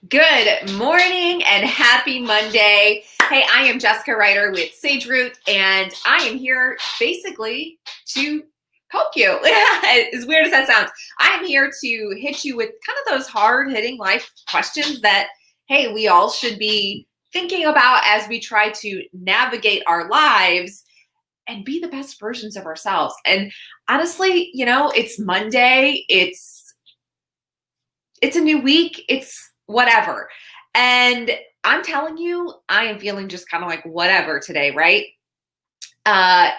Good morning and happy Monday. Hey, I am Jessica Ryder with Sage Root, and I am here basically to help you. As weird as that sounds, I am here to hit you with kind of those hard-hitting life questions that, hey, we all should be thinking about as we try to navigate our lives and be the best versions of ourselves. And honestly, it's Monday. It's a new week. It's whatever. And I'm telling you, I am feeling just kind of like whatever today, right? Uh,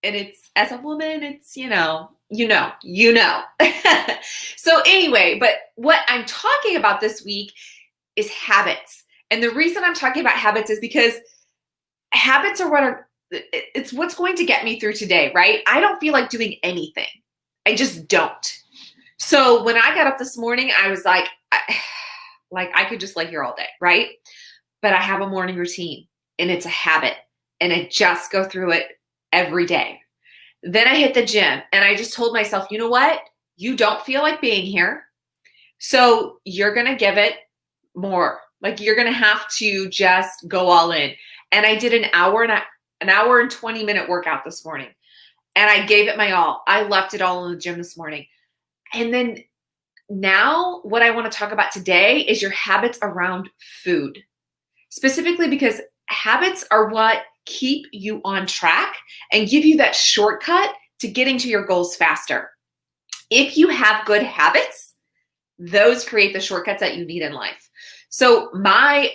and it's as a woman, it's So anyway, but what I'm talking about this week is habits. And the reason I'm talking about habits is because habits are it's what's going to get me through today, right? I don't feel like doing anything. I just don't. So when I got up this morning, I was like, I could just lay here all day, right? But I have a morning routine and it's a habit and I just go through it every day. Then I hit the gym and I just told myself, you know what? You don't feel like being here. So you're going to give it more. Like you're going to have to just go all in. And I did an hour and 20-minute workout this morning. And I gave it my all. I left it all in the gym this morning. And then now what I want to talk about today is your habits around food, specifically because habits are what keep you on track and give you that shortcut to getting to your goals faster. If you have good habits, those create the shortcuts that you need in life. So my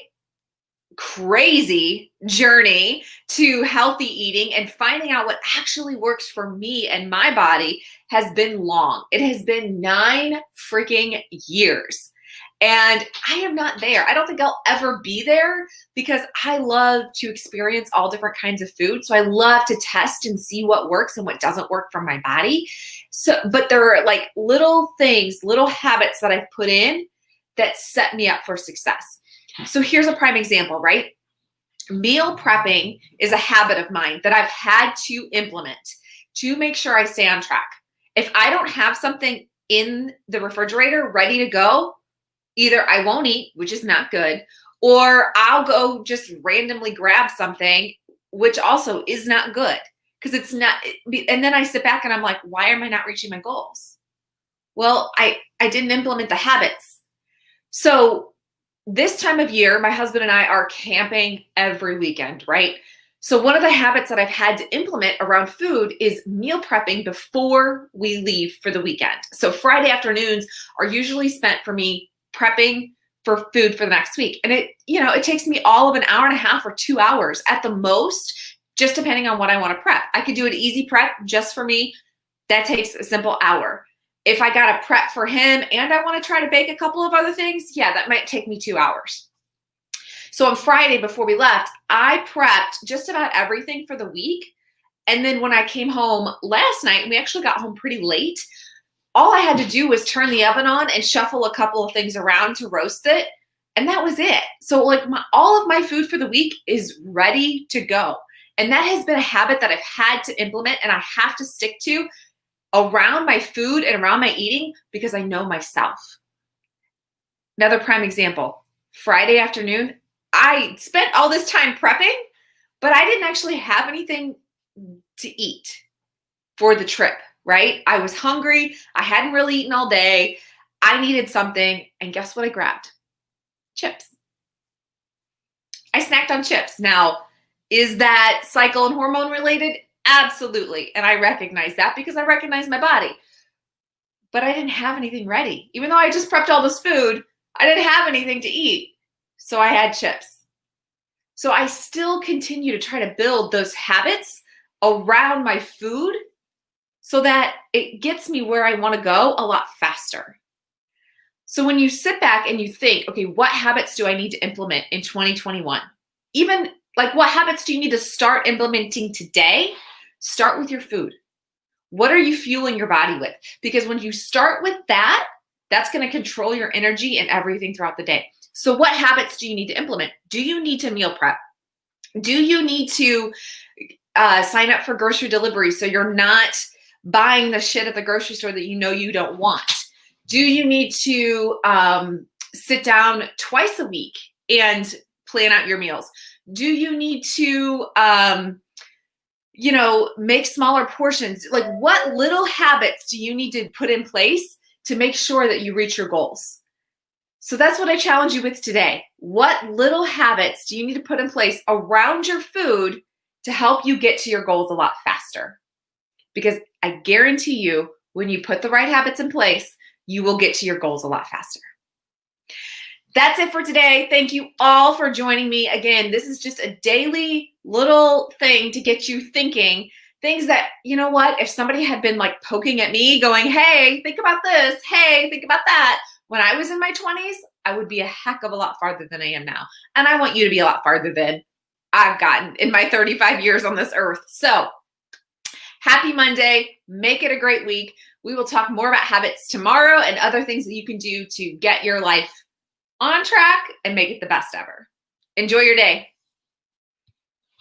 crazy journey to healthy eating and finding out what actually works for me and my body has been long. It has been 9 freaking years. And I am not there. I don't think I'll ever be there because I love to experience all different kinds of food. So I love to test and see what works and what doesn't work for my body. But there are like little things, little habits that I've put in that set me up for success. So here's a prime example, right? Meal prepping is a habit of mine that I've had to implement to make sure I stay on track. If I don't have something in the refrigerator ready to go, either I won't eat, which is not good, or I'll go just randomly grab something, which also is not good because it's not. And then I sit back and I'm like, why am I not reaching my goals? Well, I didn't implement the habits. So this time of year, my husband and I are camping every weekend, right? So one of the habits that I've had to implement around food is meal prepping before we leave for the weekend. So Friday afternoons are usually spent for me prepping for food for the next week. And it takes me all of an hour and a half or 2 hours at the most, just depending on what I want to prep. I could do an easy prep just for me. That takes a simple hour. If I got to prep for him and I want to try to bake a couple of other things, yeah, that might take me 2 hours. So on Friday before we left, I prepped just about everything for the week. And then when I came home last night, and we actually got home pretty late, all I had to do was turn the oven on and shuffle a couple of things around to roast it. And that was it. So like all of my food for the week is ready to go. And that has been a habit that I've had to implement and I have to stick to around my food and around my eating because I know myself. Another prime example, Friday afternoon, I spent all this time prepping, but I didn't actually have anything to eat for the trip, right? I was hungry. I hadn't really eaten all day. I needed something. And guess what I grabbed? Chips. I snacked on chips. Now, is that cycle and hormone related? Absolutely. And I recognize that because I recognize my body. But I didn't have anything ready. Even though I just prepped all this food, I didn't have anything to eat. So I had chips. So I still continue to try to build those habits around my food so that it gets me where I want to go a lot faster. So when you sit back and you think, okay, what habits do I need to implement in 2021? Even like what habits do you need to start implementing today? Start with your food. What are you fueling your body with? Because when you start with that, that's going to control your energy and everything throughout the day. So what habits do you need to implement? Do you need to meal prep? Do you need to sign up for grocery delivery so you're not buying the shit at the grocery store that you know you don't want? Do you need to sit down twice a week and plan out your meals? Do you need to, make smaller portions? Like, what little habits do you need to put in place to make sure that you reach your goals? So that's what I challenge you with today. What little habits do you need to put in place around your food to help you get to your goals a lot faster? Because I guarantee you, when you put the right habits in place, you will get to your goals a lot faster. That's it for today. Thank you all for joining me. Again, this is just a daily little thing to get you thinking. Things that, you know what, if somebody had been like poking at me going, hey, think about this. Hey, think about that. When I was in my 20s, I would be a heck of a lot farther than I am now. And I want you to be a lot farther than I've gotten in my 35 years on this earth. So happy Monday. Make it a great week. We will talk more about habits tomorrow and other things that you can do to get your life on track and make it the best ever. Enjoy your day.